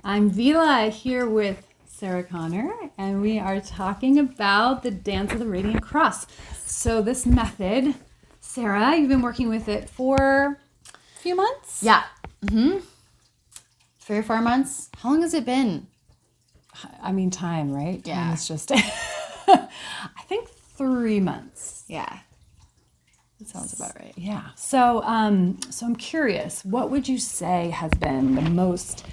I'm Vila here with Sarah Connor, and we are talking about the Dance of the Radiant Cross. So this method, Sarah, you've been working with it for a few months? Yeah. 3 or 4 months. How long has it been? I mean, time, right? Yeah. Time is just, I think 3 months. Yeah. That sounds about right. Yeah. So I'm curious, what would you say has been the most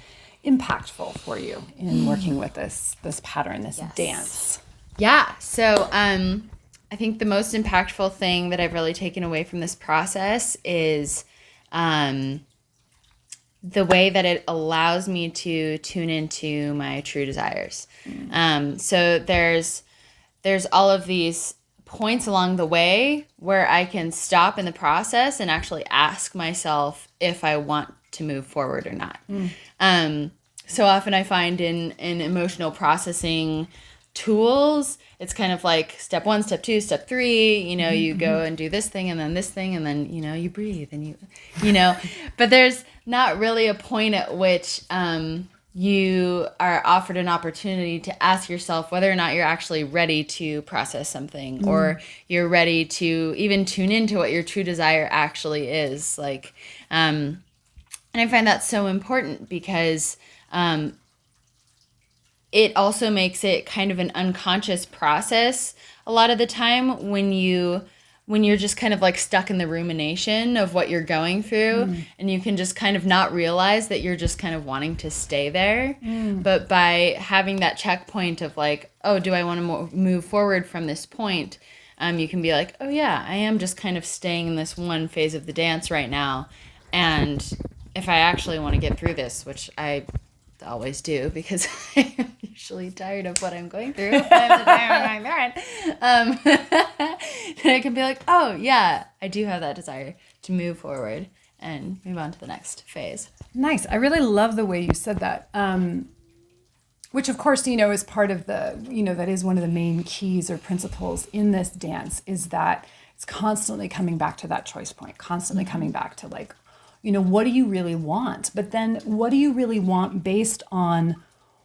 impactful for you in working with this pattern, this dance? Yeah. So I think the most impactful thing that I've really taken away from this process is the way that it allows me to tune into my true desires. So there's all of these points along the way where I can stop in the process and actually ask myself if I want to move forward or not. So often I find in emotional processing tools, it's kind of like step 1, step 2, step 3, you go and do this thing and then this thing and then, you breathe and but there's not really a point at which you are offered an opportunity to ask yourself whether or not you're actually ready to process something or you're ready to even tune into what your true desire actually is. And I find that so important because it also makes it kind of an unconscious process a lot of the time when you're just kind of like stuck in the rumination of what you're going through and you can just kind of not realize that you're just kind of wanting to stay there. But by having that checkpoint of like, oh, do I want to move forward from this point? You can be like, oh yeah, I am just kind of staying in this one phase of the dance right now. And if I actually want to get through this, which I always do because I'm usually tired of what I'm going through. I'm the time I'm going through it. Then I can be like, oh yeah, I do have that desire to move forward and move on to the next phase. Nice. I really love the way you said that. Which of course, is part of the, that is one of the main keys or principles in this dance is that it's constantly coming back to that choice point, constantly coming back to like, what do you really want? But then what do you really want based on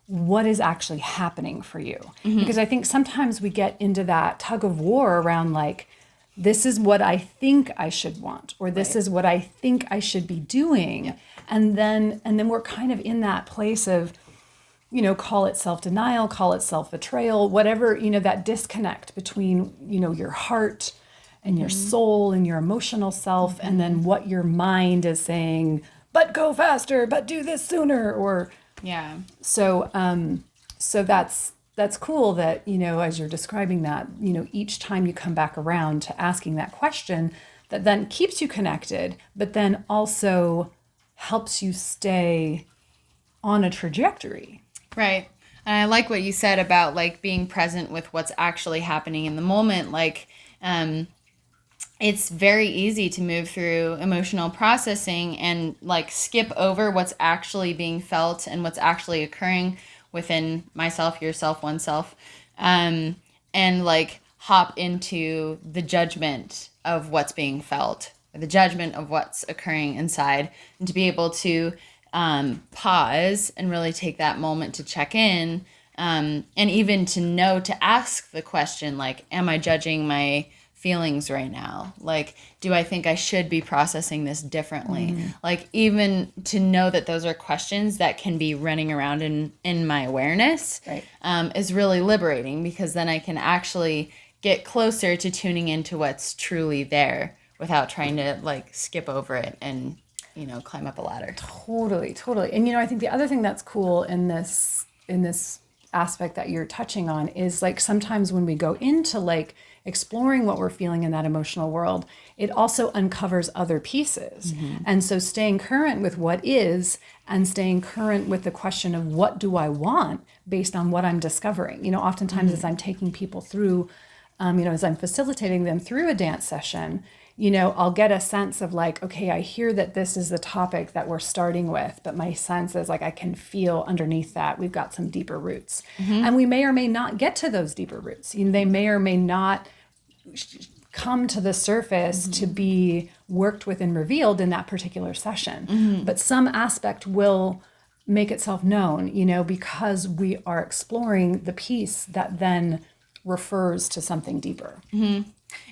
what is actually happening for you? Because I think sometimes we get into that tug of war around like, this is what I think I should want, or this is what I think I should be doing. Yeah. And then we're kind of in that place of, call it self-denial, call it self-betrayal, whatever, that disconnect between, your heart and your soul and your emotional self, and then what your mind is saying, but go faster, but do this sooner, or So that's cool that as you're describing that, each time you come back around to asking that question, that then keeps you connected, but then also helps you stay on a trajectory. Right. And I like what you said about like being present with what's actually happening in the moment. Like, it's very easy to move through emotional processing and like skip over what's actually being felt and what's actually occurring within myself, yourself, oneself, and like hop into the judgment of what's being felt, or the judgment of what's occurring inside, and to be able to pause and really take that moment to check in, and even to know to ask the question like, am I judging my feelings right now? Like, do I think I should be processing this differently? Like, even to know that those are questions that can be running around in my awareness, is really liberating, because then I can actually get closer to tuning into what's truly there without trying to like skip over it and climb up a ladder. Totally. And I think the other thing that's cool in this aspect that you're touching on is like sometimes when we go into like exploring what we're feeling in that emotional world, it also uncovers other pieces. And so staying current with what is and staying current with the question of what do I want based on what I'm discovering. Oftentimes as I'm taking people through, as I'm facilitating them through a dance session, I'll get a sense of like, okay, I hear that this is the topic that we're starting with, but my sense is like I can feel underneath that we've got some deeper roots. And we may or may not get to those deeper roots. They may or may not come to the surface to be worked with and revealed in that particular session. But some aspect will make itself known, because we are exploring the piece that then refers to something deeper.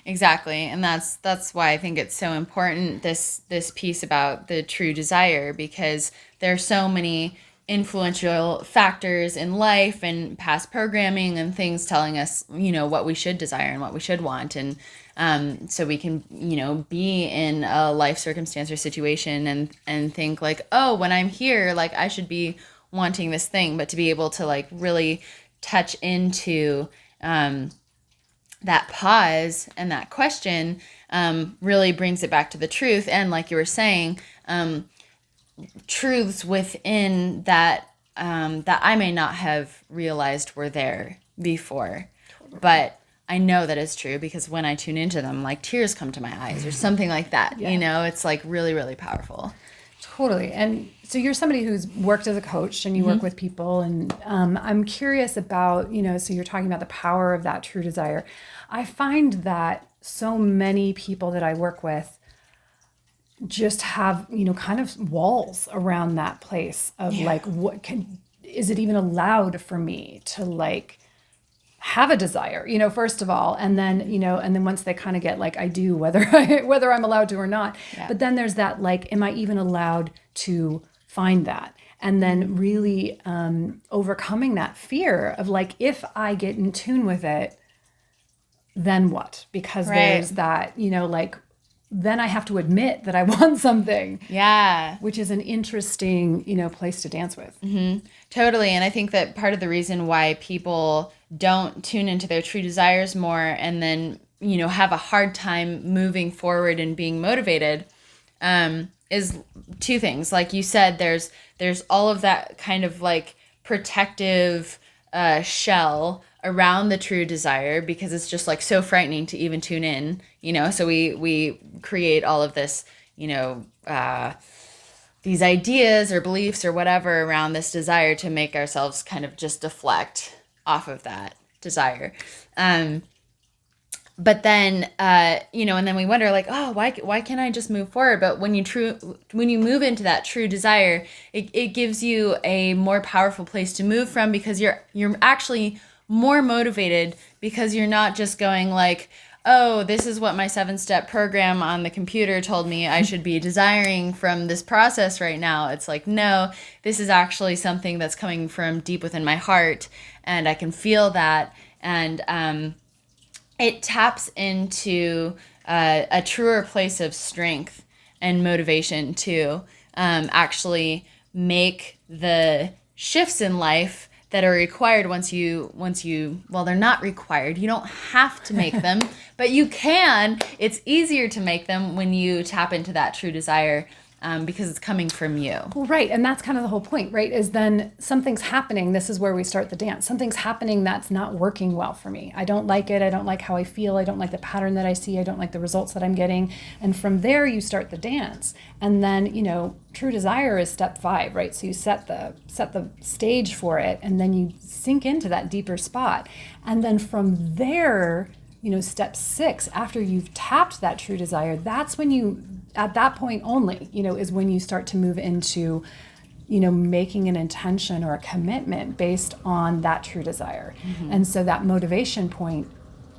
Exactly. And that's why I think it's so important, this piece about the true desire, because there are so many influential factors in life and past programming and things telling us, what we should desire and what we should want. And so we can, be in a life circumstance or situation and think like, oh, when I'm here, like I should be wanting this thing, but to be able to like really touch into that pause and that question really brings it back to the truth. And like you were saying, truths within that that I may not have realized were there before, but I know that is true because when I tune into them, like tears come to my eyes or something like that. Yeah. It's like really, really powerful. Totally. And so you're somebody who's worked as a coach and you work with people. And I'm curious about, so you're talking about the power of that true desire. I find that so many people that I work with just have, kind of walls around that place of like, is it even allowed for me to like have a desire, first of all, and then once they kind of get like, I do, whether I'm allowed to or not, but then there's that, like, am I even allowed to find that? And then really overcoming that fear of like, if I get in tune with it, then what? Because there's that, like, then I have to admit that I want something. Yeah. Which is an interesting, place to dance with. Mm-hmm. Totally. And I think that part of the reason why people don't tune into their true desires more and then, have a hard time moving forward and being motivated is two things. Like you said, there's all of that kind of like protective shell around the true desire because it's just like so frightening to even tune in, so we create all of this, these ideas or beliefs or whatever around this desire to make ourselves kind of just deflect off of that desire. But then, and then we wonder like, oh, why can't I just move forward? But when you move into that true desire, it gives you a more powerful place to move from because you're actually more motivated because you're not just going like, oh, this is what my 7-step program on the computer told me I should be desiring from this process right now. It's like, no, this is actually something that's coming from deep within my heart and I can feel that. And it taps into a truer place of strength and motivation to actually make the shifts in life that are required once you, well, they're not required. You don't have to make them, but you can. It's easier to make them when you tap into that true desire because it's coming from you. Well, right. And that's kind of the whole point, right? Is then something's happening. This is where we start the dance. Something's happening that's not working well for me. I don't like it. I don't like how I feel. I don't like the pattern that I see. I don't like the results that I'm getting. And from there, you start the dance. And then, true desire is step 5, right? So you set the stage for it, and then you sink into that deeper spot. And then from there, step 6, after you've tapped that true desire, that's when you, at that point only, is when you start to move into, making an intention or a commitment based on that true desire. Mm-hmm. And so that motivation point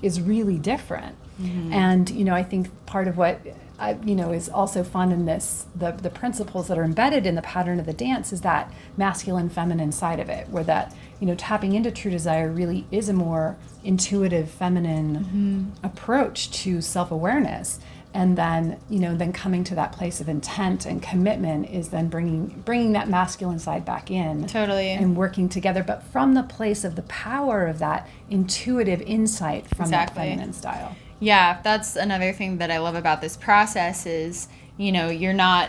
is really different. Mm-hmm. And, I think part of what is also fun in this, the principles that are embedded in the pattern of the dance is that masculine, feminine side of it, where that, tapping into true desire really is a more intuitive, feminine approach to self-awareness. And then, then coming to that place of intent and commitment is then bringing that masculine side back in. Totally. And working together, but from the place of the power of that intuitive insight from that feminine style. Yeah, that's another thing that I love about this process is, you're not,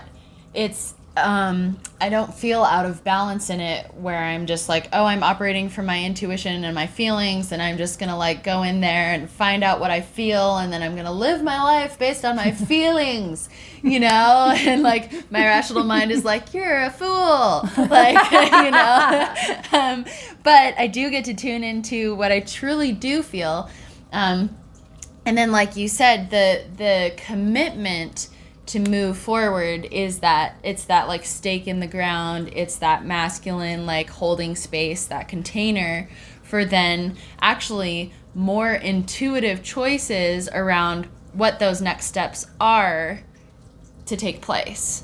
it's, I don't feel out of balance in it where I'm just like, oh, I'm operating from my intuition and my feelings and I'm just going to like go in there and find out what I feel and then I'm going to live my life based on my feelings, and like my rational mind is like, you're a fool, like, but I do get to tune into what I truly do feel. And then, like you said, the commitment to move forward is that it's that like stake in the ground, it's that masculine like holding space, that container for then actually more intuitive choices around what those next steps are to take place,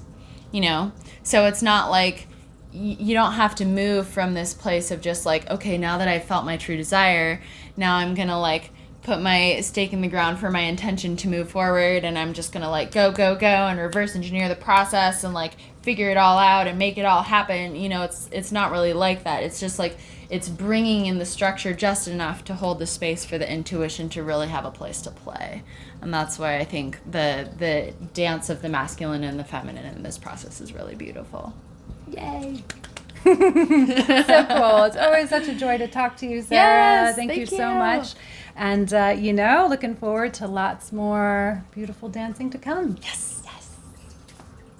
you know? So it's not like you don't have to move from this place of just like, okay, now that I've felt my true desire, now I'm gonna like put my stake in the ground for my intention to move forward, and I'm just gonna like go and reverse engineer the process and like figure it all out and make it all happen. You know, it's not really like that. It's just like it's bringing in the structure just enough to hold the space for the intuition to really have a place to play. And that's why I think the dance of the masculine and the feminine in this process is really beautiful. Yay. So cool. It's always such a joy to talk to you, Sarah. Yes, thank you so you. much. And, you know, looking forward to lots more beautiful dancing to come. Yes.